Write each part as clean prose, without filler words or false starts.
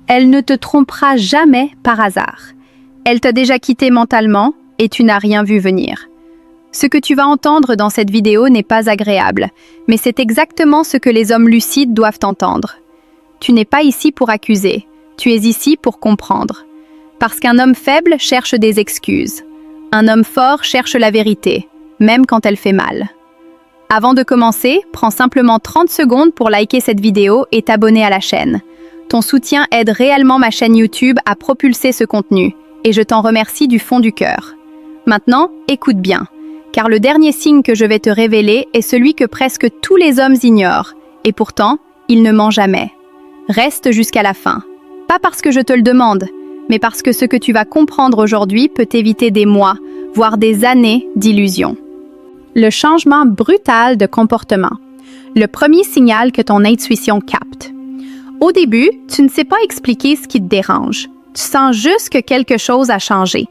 Elle ne te trompera jamais par hasard. Elle t'a déjà quitté mentalement et tu n'as rien vu venir. Ce que tu vas entendre dans cette vidéo n'est pas agréable, mais c'est exactement ce que les hommes lucides doivent entendre. Tu n'es pas ici pour accuser, tu es ici pour comprendre. Parce qu'un homme faible cherche des excuses. Un homme fort cherche la vérité, même quand elle fait mal. Avant de commencer, prends simplement 30 secondes pour liker cette vidéo et t'abonner à la chaîne. Ton soutien aide réellement ma chaîne YouTube à propulser ce contenu, et je t'en remercie du fond du cœur. Maintenant, écoute bien, car le dernier signe que je vais te révéler est celui que presque tous les hommes ignorent, et pourtant, il ne ment jamais. Reste jusqu'à la fin. Pas parce que je te le demande, mais parce que ce que tu vas comprendre aujourd'hui peut éviter des mois, voire des années d'illusions. Le changement brutal de comportement. Le premier signal que ton intuition capte. Au début, tu ne sais pas expliquer ce qui te dérange. Tu sens juste que quelque chose a changé.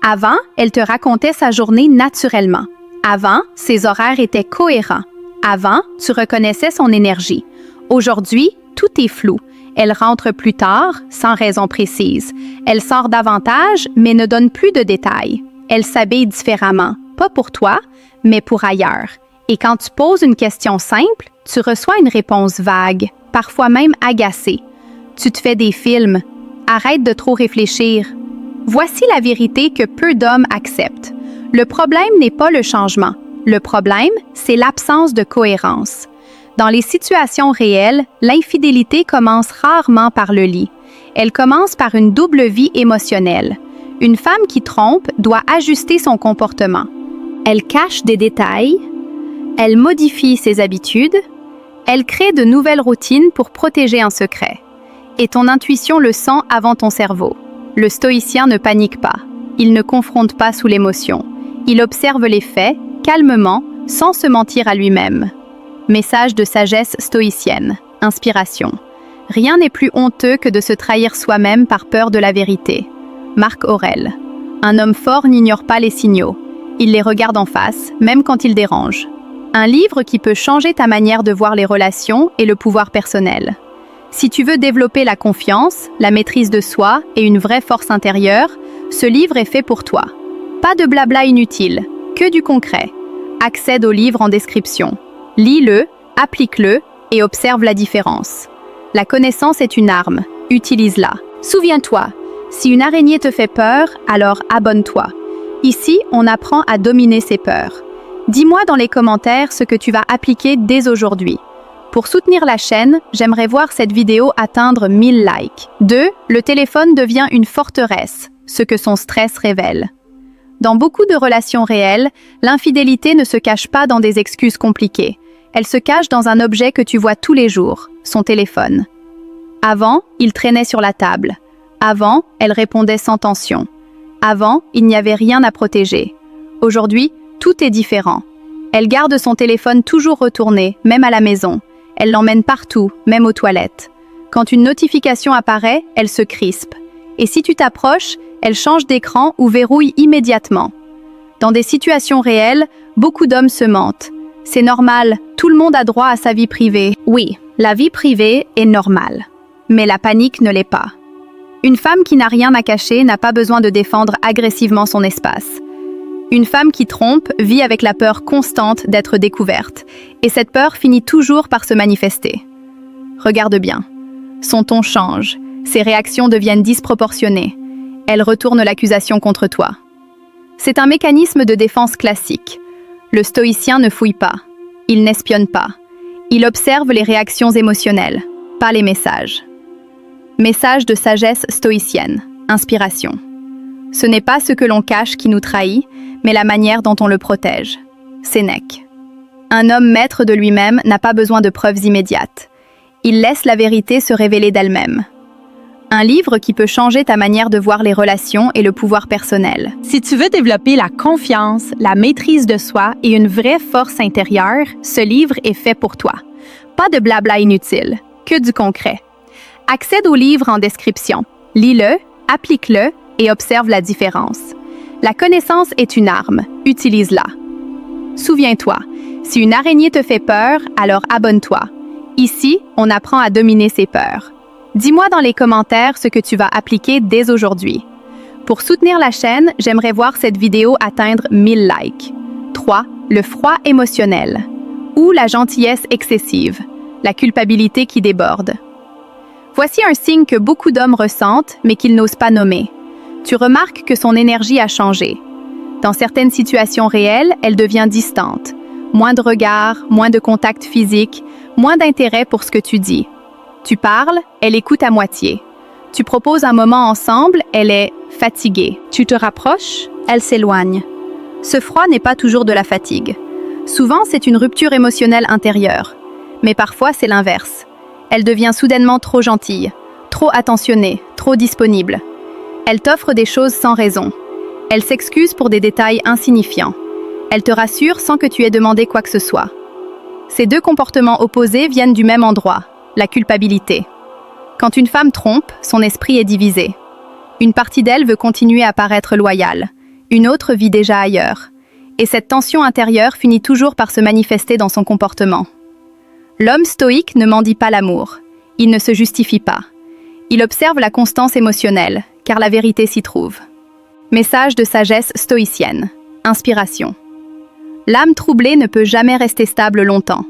Avant, elle te racontait sa journée naturellement. Avant, ses horaires étaient cohérents. Avant, tu reconnaissais son énergie. Aujourd'hui, tout est flou. Elle rentre plus tard, sans raison précise. Elle sort davantage, mais ne donne plus de détails. Elle s'habille différemment, pas pour toi, mais pour ailleurs. Et quand tu poses une question simple, tu reçois une réponse vague, parfois même agacée. Tu te fais des films. Arrête de trop réfléchir. Voici la vérité que peu d'hommes acceptent. Le problème n'est pas le changement. Le problème, c'est l'absence de cohérence. Dans les situations réelles, l'infidélité commence rarement par le lit. Elle commence par une double vie émotionnelle. Une femme qui trompe doit ajuster son comportement. Elle cache des détails, elle modifie ses habitudes, elle crée de nouvelles routines pour protéger un secret. Et ton intuition le sent avant ton cerveau. Le stoïcien ne panique pas. Il ne confronte pas sous l'émotion. Il observe les faits, calmement, sans se mentir à lui-même. Message de sagesse stoïcienne. Inspiration. Rien n'est plus honteux que de se trahir soi-même par peur de la vérité. Marc Aurèle. Un homme fort n'ignore pas les signaux. Il les regarde en face, même quand ils dérangent. Un livre qui peut changer ta manière de voir les relations et le pouvoir personnel. Si tu veux développer la confiance, la maîtrise de soi et une vraie force intérieure, ce livre est fait pour toi. Pas de blabla inutile, que du concret. Accède au livre en description. Lis-le, applique-le et observe la différence. La connaissance est une arme, utilise-la. Souviens-toi, si une araignée te fait peur, alors abonne-toi. Ici, on apprend à dominer ses peurs. Dis-moi dans les commentaires ce que tu vas appliquer dès aujourd'hui. Pour soutenir la chaîne, j'aimerais voir cette vidéo atteindre 1000 likes. 2. Le téléphone devient une forteresse, ce que son stress révèle. Dans beaucoup de relations réelles, l'infidélité ne se cache pas dans des excuses compliquées. Elle se cache dans un objet que tu vois tous les jours, son téléphone. Avant, il traînait sur la table. Avant, elle répondait sans tension. Avant, il n'y avait rien à protéger. Aujourd'hui, tout est différent. Elle garde son téléphone toujours retourné, même à la maison. Elle l'emmène partout, même aux toilettes. Quand une notification apparaît, elle se crispe. Et si tu t'approches, elle change d'écran ou verrouille immédiatement. Dans des situations réelles, beaucoup d'hommes se mentent. C'est normal, tout le monde a droit à sa vie privée. Oui, la vie privée est normale. Mais la panique ne l'est pas. Une femme qui n'a rien à cacher n'a pas besoin de défendre agressivement son espace. Une femme qui trompe vit avec la peur constante d'être découverte, et cette peur finit toujours par se manifester. Regarde bien. Son ton change, ses réactions deviennent disproportionnées. Elle retourne l'accusation contre toi. C'est un mécanisme de défense classique. Le stoïcien ne fouille pas. Il n'espionne pas. Il observe les réactions émotionnelles, pas les messages. Message de sagesse stoïcienne. Inspiration. Ce n'est pas ce que l'on cache qui nous trahit, mais la manière dont on le protège. Sénèque. Un homme maître de lui-même n'a pas besoin de preuves immédiates. Il laisse la vérité se révéler d'elle-même. Un livre qui peut changer ta manière de voir les relations et le pouvoir personnel. Si tu veux développer la confiance, la maîtrise de soi et une vraie force intérieure, ce livre est fait pour toi. Pas de blabla inutile, que du concret. Accède au livre en description. Lis-le, applique-le et observe la différence. La connaissance est une arme, utilise-la. Souviens-toi, si une araignée te fait peur, alors abonne-toi. Ici, on apprend à dominer ses peurs. Dis-moi dans les commentaires ce que tu vas appliquer dès aujourd'hui. Pour soutenir la chaîne, j'aimerais voir cette vidéo atteindre 1000 likes. 3. Le froid émotionnel. Ou la gentillesse excessive. La culpabilité qui déborde. Voici un signe que beaucoup d'hommes ressentent, mais qu'ils n'osent pas nommer. Tu remarques que son énergie a changé. Dans certaines situations réelles, elle devient distante. Moins de regards, moins de contact physique, moins d'intérêt pour ce que tu dis. Tu parles, elle écoute à moitié. Tu proposes un moment ensemble, elle est fatiguée. Tu te rapproches, elle s'éloigne. Ce froid n'est pas toujours de la fatigue. Souvent, c'est une rupture émotionnelle intérieure. Mais parfois, c'est l'inverse. Elle devient soudainement trop gentille, trop attentionnée, trop disponible. Elle t'offre des choses sans raison. Elle s'excuse pour des détails insignifiants. Elle te rassure sans que tu aies demandé quoi que ce soit. Ces deux comportements opposés viennent du même endroit, la culpabilité. Quand une femme trompe, son esprit est divisé. Une partie d'elle veut continuer à paraître loyale, une autre vit déjà ailleurs. Et cette tension intérieure finit toujours par se manifester dans son comportement. L'homme stoïque ne mendie pas l'amour. Il ne se justifie pas. Il observe la constance émotionnelle, car la vérité s'y trouve. Message de sagesse stoïcienne. Inspiration. L'âme troublée ne peut jamais rester stable longtemps.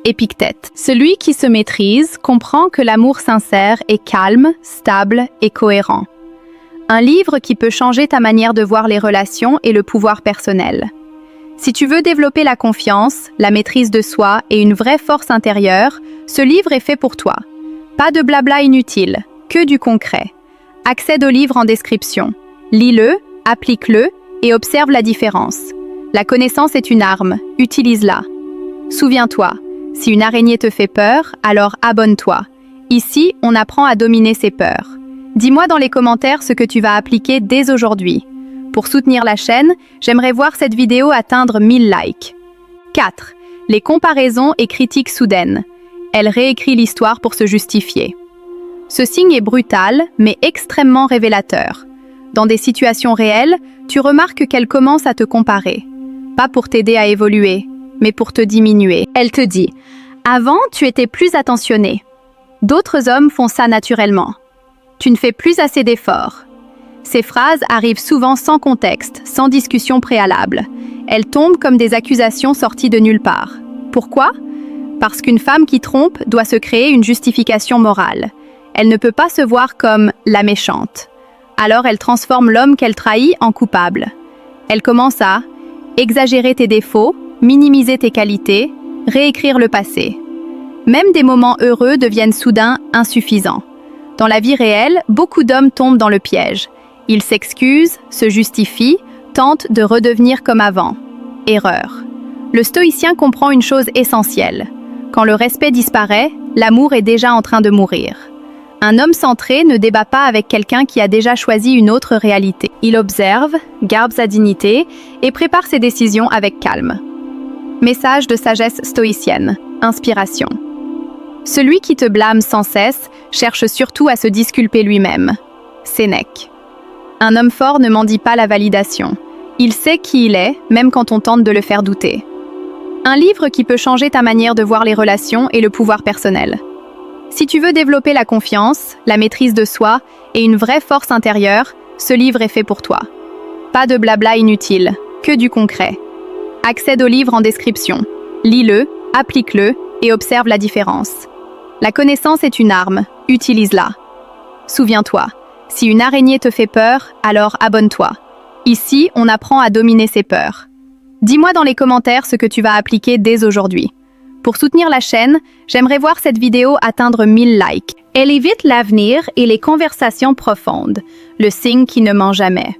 Épictète. Celui qui se maîtrise comprend que l'amour sincère est calme, stable et cohérent. Un livre qui peut changer ta manière de voir les relations et le pouvoir personnel. Si tu veux développer la confiance, la maîtrise de soi et une vraie force intérieure, ce livre est fait pour toi. Pas de blabla inutile, que du concret. Accède au livre en description. Lis-le, applique-le et observe la différence. La connaissance est une arme, utilise-la. Souviens-toi, si une araignée te fait peur, alors abonne-toi. Ici, on apprend à dominer ses peurs. Dis-moi dans les commentaires ce que tu vas appliquer dès aujourd'hui. Pour soutenir la chaîne, j'aimerais voir cette vidéo atteindre 1000 likes. 4. Les comparaisons et critiques soudaines. Elle réécrit l'histoire pour se justifier. Ce signe est brutal, mais extrêmement révélateur. Dans des situations réelles, tu remarques qu'elle commence à te comparer. Pas pour t'aider à évoluer, mais pour te diminuer. Elle te dit « Avant, tu étais plus attentionné. D'autres hommes font ça naturellement. Tu ne fais plus assez d'efforts. » Ces phrases arrivent souvent sans contexte, sans discussion préalable. Elles tombent comme des accusations sorties de nulle part. Pourquoi? Parce qu'une femme qui trompe doit se créer une justification morale. Elle ne peut pas se voir comme la méchante. Alors elle transforme l'homme qu'elle trahit en coupable. Elle commence à exagérer tes défauts, minimiser tes qualités, réécrire le passé. Même des moments heureux deviennent soudain insuffisants. Dans la vie réelle, beaucoup d'hommes tombent dans le piège. Ils s'excusent, se justifient, tentent de redevenir comme avant. Erreur. Le stoïcien comprend une chose essentielle. Quand le respect disparaît, l'amour est déjà en train de mourir. Un homme centré ne débat pas avec quelqu'un qui a déjà choisi une autre réalité. Il observe, garde sa dignité et prépare ses décisions avec calme. Message de sagesse stoïcienne. Inspiration. Celui qui te blâme sans cesse cherche surtout à se disculper lui-même. Sénèque. Un homme fort ne mendie pas la validation. Il sait qui il est, même quand on tente de le faire douter. Un livre qui peut changer ta manière de voir les relations et le pouvoir personnel. Si tu veux développer la confiance, la maîtrise de soi et une vraie force intérieure, ce livre est fait pour toi. Pas de blabla inutile, que du concret. Accède au livre en description. Lis-le, applique-le et observe la différence. La connaissance est une arme, utilise-la. Souviens-toi, si une araignée te fait peur, alors abonne-toi. Ici, on apprend à dominer ses peurs. Dis-moi dans les commentaires ce que tu vas appliquer dès aujourd'hui. Pour soutenir la chaîne, j'aimerais voir cette vidéo atteindre 1000 likes. Elle évite l'avenir et les conversations profondes, le signe qui ne ment jamais.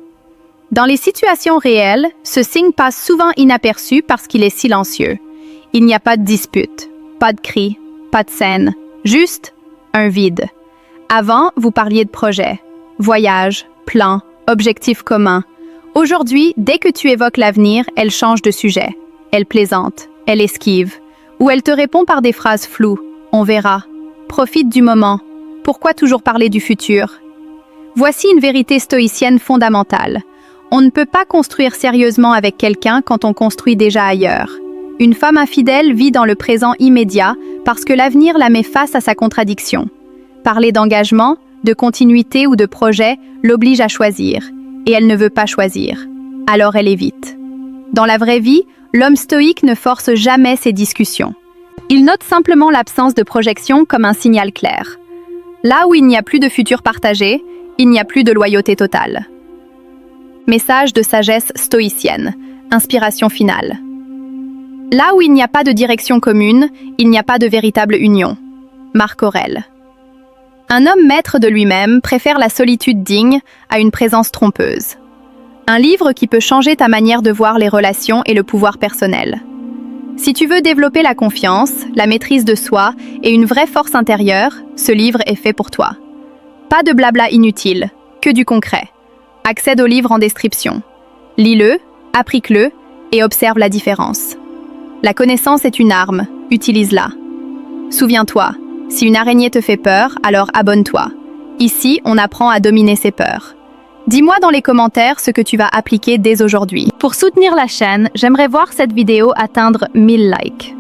Dans les situations réelles, ce signe passe souvent inaperçu parce qu'il est silencieux. Il n'y a pas de dispute, pas de cris, pas de scène, juste un vide. Avant, vous parliez de projets, voyages, plans, objectifs communs. Aujourd'hui, dès que tu évoques l'avenir, elle change de sujet. Elle plaisante, elle esquive. Ou elle te répond par des phrases floues. On verra. Profite du moment. Pourquoi toujours parler du futur? Voici une vérité stoïcienne fondamentale. On ne peut pas construire sérieusement avec quelqu'un quand on construit déjà ailleurs. Une femme infidèle vit dans le présent immédiat parce que l'avenir la met face à sa contradiction. Parler d'engagement, de continuité ou de projet l'oblige à choisir, et elle ne veut pas choisir. Alors elle évite. Dans la vraie vie, l'homme stoïque ne force jamais ces discussions. Il note simplement l'absence de projection comme un signal clair. Là où il n'y a plus de futur partagé, il n'y a plus de loyauté totale. Message de sagesse stoïcienne, inspiration finale. Là où il n'y a pas de direction commune, il n'y a pas de véritable union. Marc Aurèle. Un homme maître de lui-même préfère la solitude digne à une présence trompeuse. Un livre qui peut changer ta manière de voir les relations et le pouvoir personnel. Si tu veux développer la confiance, la maîtrise de soi et une vraie force intérieure, ce livre est fait pour toi. Pas de blabla inutile, que du concret. Accède au livre en description. Lis-le, applique-le et observe la différence. La connaissance est une arme, utilise-la. Souviens-toi, si une araignée te fait peur, alors abonne-toi. Ici, on apprend à dominer ses peurs. Dis-moi dans les commentaires ce que tu vas appliquer dès aujourd'hui. Pour soutenir la chaîne, j'aimerais voir cette vidéo atteindre 1000 likes.